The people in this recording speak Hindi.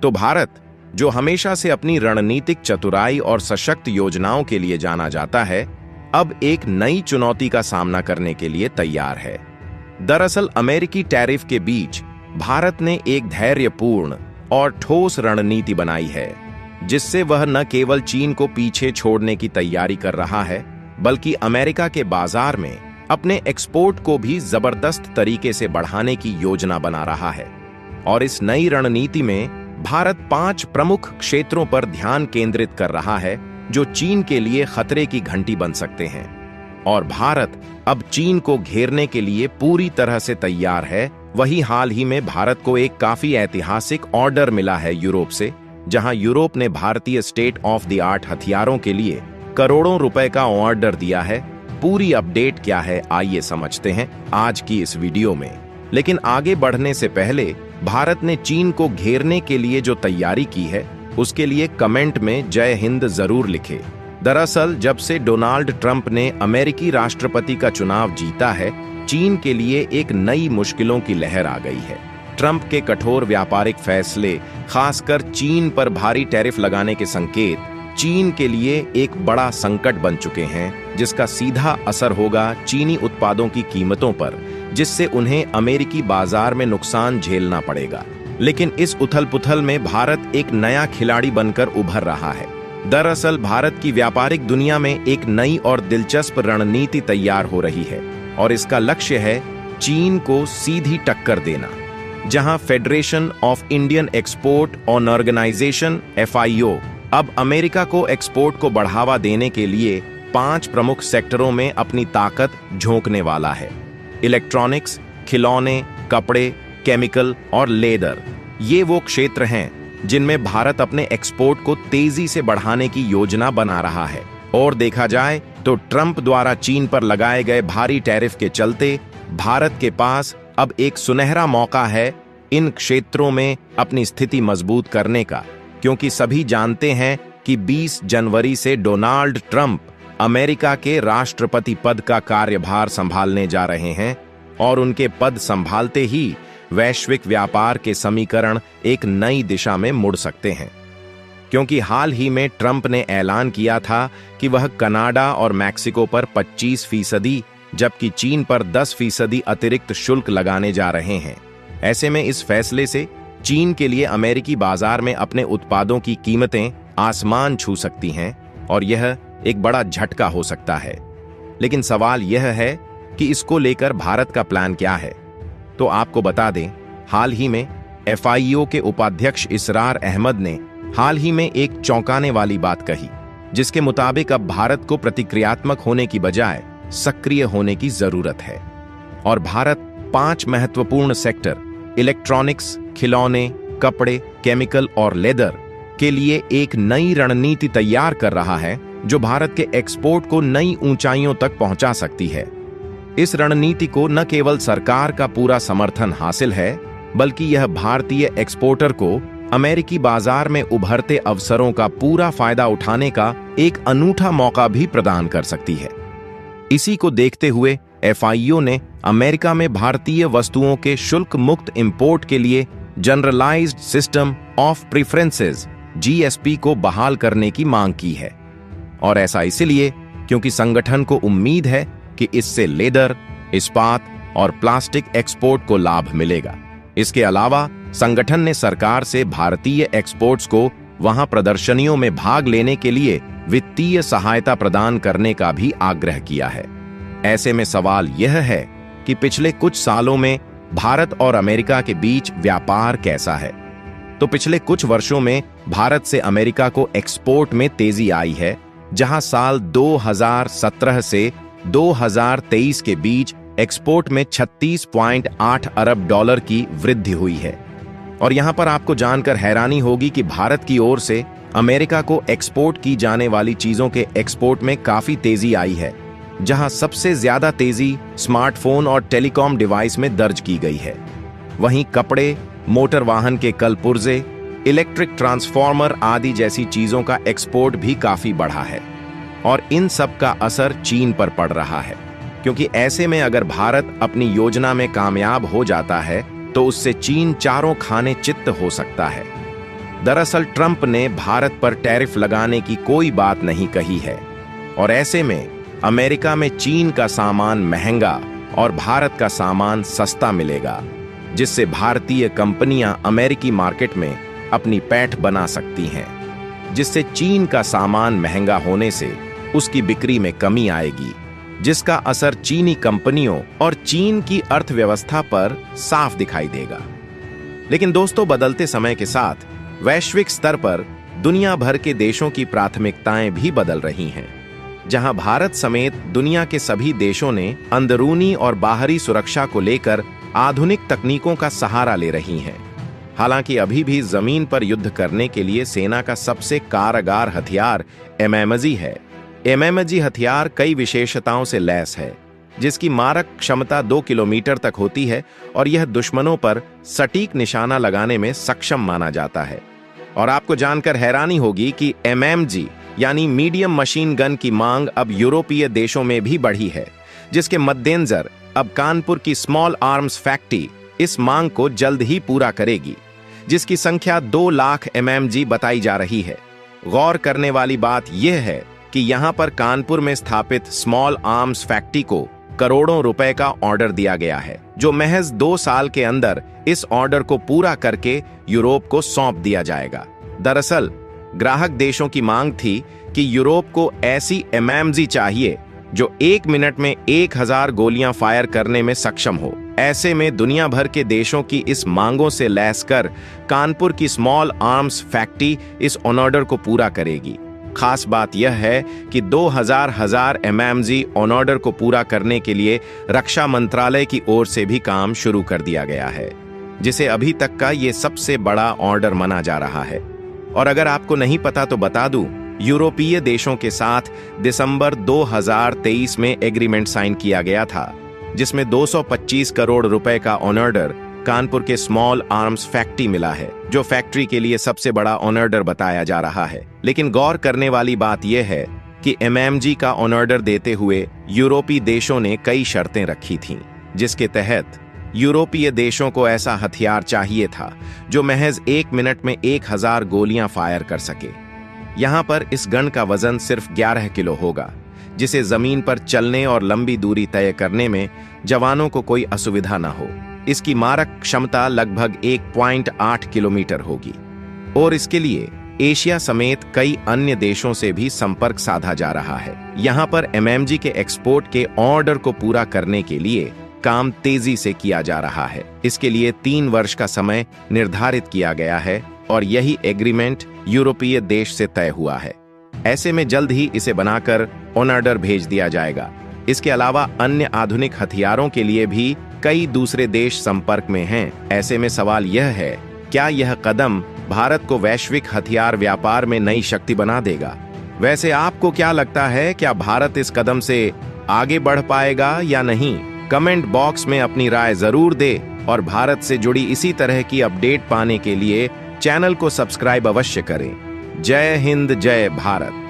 तो भारत, जो हमेशा से अपनी रणनीतिक चतुराई और सशक्त योजनाओं के लिए जाना जाता है, अब एक नई चुनौती का सामना करने के लिए तैयार है। दरअसल अमेरिकी टैरिफ के बीच भारत ने एक धैर्यपूर्ण और ठोस रणनीति बनाई है, जिससे वह न केवल चीन को पीछे छोड़ने की तैयारी कर रहा है, बल्कि अमेरिका के बाजार में अपने एक्सपोर्ट को भी जबरदस्त तरीके से बढ़ाने की योजना बना रहा है। और इस नई रणनीति में भारत 5 प्रमुख क्षेत्रों पर ध्यान केंद्रित कर रहा है, जो चीन के लिए खतरे की घंटी बन सकते हैं। और भारत अब चीन को घेरने के लिए पूरी तरह से तैयार है। वही हाल ही में भारत को एक काफी ऐतिहासिक ऑर्डर मिला है यूरोप से, जहां यूरोप ने भारतीय स्टेट ऑफ द आर्ट हथियारों के लिए करोड़ों रुपए का ऑर्डर दिया है। पूरी अपडेट क्या है, आइए समझते हैं आज की इस वीडियो में। लेकिन आगे बढ़ने से पहले भारत ने चीन को घेरने के लिए जो तैयारी की है, उसके लिए कमेंट में जय हिंद जरूर लिखें। दरअसल जब से डोनाल्ड ट्रंप ने अमेरिकी राष्ट्रपति का चुनाव जीता है, चीन के लिए एक नई मुश्किलों की लहर आ गई है। ट्रंप के कठोर व्यापारिक फैसले, खासकर चीन पर भारी टैरिफ लगाने के संकेत चीन के लिए एक बड़ा संकट बन चुके हैं, जिसका सीधा असर होगा चीनी उत्पादों की कीमतों पर, जिससे उन्हें अमेरिकी बाजार में नुकसान झेलना पड़ेगा। लेकिन इस उथल-पुथल में भारत एक नया खिलाड़ी बनकर उभर रहा है। दरअसल भारत की व्यापारिक दुनिया में एक नई और दिलचस्प रणनीति तैयार हो रही है, और इसका लक्ष्य है चीन को सीधी टक्कर देना। जहां Federation of Indian export organisation FIO अब अमेरिका को एक्सपोर्ट को बढ़ावा देने के लिए 5 प्रमुख सेक्टरों में अपनी ताकत झोंकने वाला है। इलेक्ट्रॉनिक्स, खिलौने, कपड़े, केमिकल और लेदर, ये वो क्षेत्र हैं जिनमें भारत अपने एक्सपोर्ट को तेजी से बढ़ाने की योजना बना रहा है। और देखा जाए तो ट्रंप द्वारा चीन पर लगाए गए भारी टैरिफ के चलते भारत के पास अब एक सुनहरा मौका है इन क्षेत्रों में अपनी स्थिति मजबूत करने का, क्योंकि सभी जानते हैं कि 20 जनवरी से डोनाल्ड ट्रंप अमेरिका के राष्ट्रपति पद का कार्यभार संभालने जा रहे हैं, और उनके पद संभालते ही वैश्विक व्यापार के समीकरण एक नई दिशा में मुड़ सकते हैं। क्योंकि हाल ही में ट्रंप ने ऐलान किया था कि वह कनाडा और मैक्सिको पर 25%, जबकि चीन पर 10% अतिरिक्त शुल्क लगाने जा रहे हैं। ऐसे में इस फैसले से चीन के लिए अमेरिकी बाजार में अपने उत्पादों की कीमतें आसमान छू सकती हैं, और यह एक बड़ा झटका हो सकता है। लेकिन सवाल यह है कि इसको लेकर भारत का प्लान क्या है। तो आपको बता दें, हाल ही में FIO के उपाध्यक्ष इसरार अहमद ने हाल ही में एक चौंकाने वाली बात कही, जिसके मुताबिक अब भारत को प्रतिक्रियात्मक होने की बजाय सक्रिय होने की जरूरत है। और भारत 5 महत्वपूर्ण सेक्टर इलेक्ट्रॉनिक्स, खिलौने, कपड़े, केमिकल और लेदर के लिए एक नई रणनीति तैयार कर रहा है, जो भारत के एक्सपोर्ट को नई ऊंचाइयों तक पहुंचा सकती है। इस रणनीति को न केवल सरकार का पूरा समर्थन हासिल है, बल्कि यह भारतीय एक्सपोर्टर को अमेरिकी बाजार में उभरते अवसरों का पूरा फायदा उठाने का एक अनूठा मौका भी प्रदान कर सकती है। इसी को देखते हुए FIO ने अमेरिका में भारतीय वस्तुओं के शुल्क मुक्त इंपोर्ट के लिए generalised system of preferences GSP को बहाल करने की मांग की है। और ऐसा इसलिए क्योंकि संगठन को उम्मीद है कि इससे लेदर, इस्पात और प्लास्टिक एक्सपोर्ट को लाभ मिलेगा। इसके अलावा संगठन ने सरकार से भारतीय एक्सपोर्ट्स को वहां प्रदर्शनियों में भाग लेने के लिए वित्तीय सहायता प्रदान करने का भी आग्रह किया है। ऐसे में सवाल यह है कि पिछले कुछ सालों में भारत और अमेरिका के बीच व्यापार कैसा है। तो पिछले कुछ वर्षों में भारत से अमेरिका को एक्सपोर्ट में तेजी आई है, जहां साल 2017 से 2023 के बीच एक्सपोर्ट में 36.8 अरब डॉलर की वृद्धि हुई है। और यहां पर आपको जानकर हैरानी होगी कि भारत की ओर से अमेरिका को एक्सपोर्ट की जाने वाली चीजों के एक्सपोर्ट में काफी तेजी आई है, जहां सबसे ज्यादा तेजी स्मार्टफोन और टेलीकॉम डिवाइस में दर्ज की गई है। वहीं कपड़े, मोटर वाहन के कल पुर्जे, इलेक्ट्रिक ट्रांसफार्मर आदि जैसी चीजों का एक्सपोर्ट भी काफी बढ़ा है। और इन सब का असर चीन पर पड़ रहा है, क्योंकि ऐसे में अगर भारत अपनी योजना में कामयाब हो जाता है तो उससे चीन चारों खाने चित्त हो सकता है। दरअसल ट्रंप ने भारत पर टैरिफ लगाने की कोई बात नहीं कही है और ऐसे में अमेरिका में चीन का सामान महंगा और भारत का सामान सस्ता मिलेगा, जिससे भारतीय कंपनियां अमेरिकी मार्केट में अपनी पैठ बना सकती हैं, जिससे चीन का सामान महंगा होने से उसकी बिक्री में कमी आएगी, जिसका असर चीनी कंपनियों और चीन की अर्थव्यवस्था पर साफ दिखाई देगा। लेकिन दोस्तों, बदलते समय के साथ वैश्विक स्तर पर दुनिया भर के देशों की प्राथमिकताएं भी बदल रही हैं, जहां भारत समेत दुनिया के सभी देशों ने अंदरूनी और बाहरी सुरक्षा को लेकर आधुनिक तकनीकों का सहारा ले रही हैं। हालांकि अभी भी जमीन पर युद्ध करने के लिए सेना का सबसे कारगर हथियार एमएमजी है। एमएमजी हथियार कई विशेषताओं से लैस है, जिसकी मारक क्षमता 2 किलोमीटर तक होती है और यह दुश्मनों पर सटीक निशाना लगाने में सक्षम माना जाता है। और आपको जानकर हैरानी होगी कि एमएमजी यानी मीडियम मशीन गन की मांग अब यूरोपीय देशों में भी बढ़ी है, जिसके मद्देनजर अब कानपुर की स्मॉल आर्म्स फैक्ट्री इस मांग को जल्द ही पूरा करेगी, जिसकी संख्या 2 लाख एमएमजी बताई जा रही है। गौर करने वाली बात यह है कि यहां पर कानपुर में स्थापित स्मॉल आर्म्स फैक्ट्री को करोड़ों रुपए का ऑर्डर दिया गया है, जो महज 2 साल के अंदर इस ऑर्डर को पूरा करके यूरोप को सौंप दिया जाएगा। दरअसल ग्राहक देशों की मांग थी कि यूरोप को ऐसी एमएमजी चाहिए जो 1 मिनट में 1000 गोलियां फायर करने में सक्षम हो। ऐसे में दुनिया भर के देशों की इस मांगों से लैस कर कानपुर की स्मॉल आर्म्स फैक्ट्री इस ऑर्डर को पूरा करेगी। खास बात यह है कि 2000 एमएमजी ऑर्डर को पूरा करने के लिए रक्षा मंत्रालय की ओर से भी काम शुरू कर दिया गया है, जिसे अभी तक का ये सबसे बड़ा ऑर्डर माना जा रहा है। और अगर आपको नहीं पता तो बता दूं, यूरोपीय देशों के साथ दिसंबर 2023 में एग्रीमेंट साइन किया गया था, जिसमें 225 करोड़ रुपए का ऑर्डर कानपुर के स्मॉल आर्म्स फैक्ट्री मिला है, जो फैक्ट्री के लिए सबसे बड़ा ऑर्डर बताया जा रहा है। लेकिन गौर करने वाली बात यह है कि एमएमजी का ऑर्डर देते हुए यूरोपीय देशों ने कई शर्तें रखी थीं, जिसके तहत यूरोपीय देशों को ऐसा हथियार चाहिए था जो महज 1 मिनट में 1000 गोलियां फायर कर सके। यहां पर इस गन का वजन सिर्फ 11 किलो होगा, जिसे जमीन पर चलने और लंबी दूरी तय करने में जवानों को कोई असुविधा न हो। इसकी मारक क्षमता लगभग 1.8 किलोमीटर होगी और इसके लिए एशिया समेत कई अन्य देशों से भी संपर्क साधा जा रहा है। यहां पर एमएमजी के एक्सपोर्ट के ऑर्डर को पूरा करने के लिए काम तेजी से किया जा रहा है। इसके लिए 3 वर्ष का समय निर्धारित किया गया है और यही एग्रीमेंट यूरोपीय देश से तय हुआ है। ऐसे में जल्द ही इसे बनाकर ऑर्डर भेज दिया जाएगा। इसके अलावा अन्य आधुनिक हथियारों के लिए भी कई दूसरे देश संपर्क में हैं। ऐसे में सवाल यह है, क्या यह कदम भारत को वैश्विक हथियार व्यापार में नई शक्ति बना देगा? वैसे आपको क्या लगता है, क्या भारत इस कदम से आगे बढ़ पाएगा या नहीं? कमेंट बॉक्स में अपनी राय जरूर दे और भारत से जुड़ी इसी तरह की अपडेट पाने के लिए चैनल को सब्सक्राइब अवश्य करें। जय हिंद, जय भारत।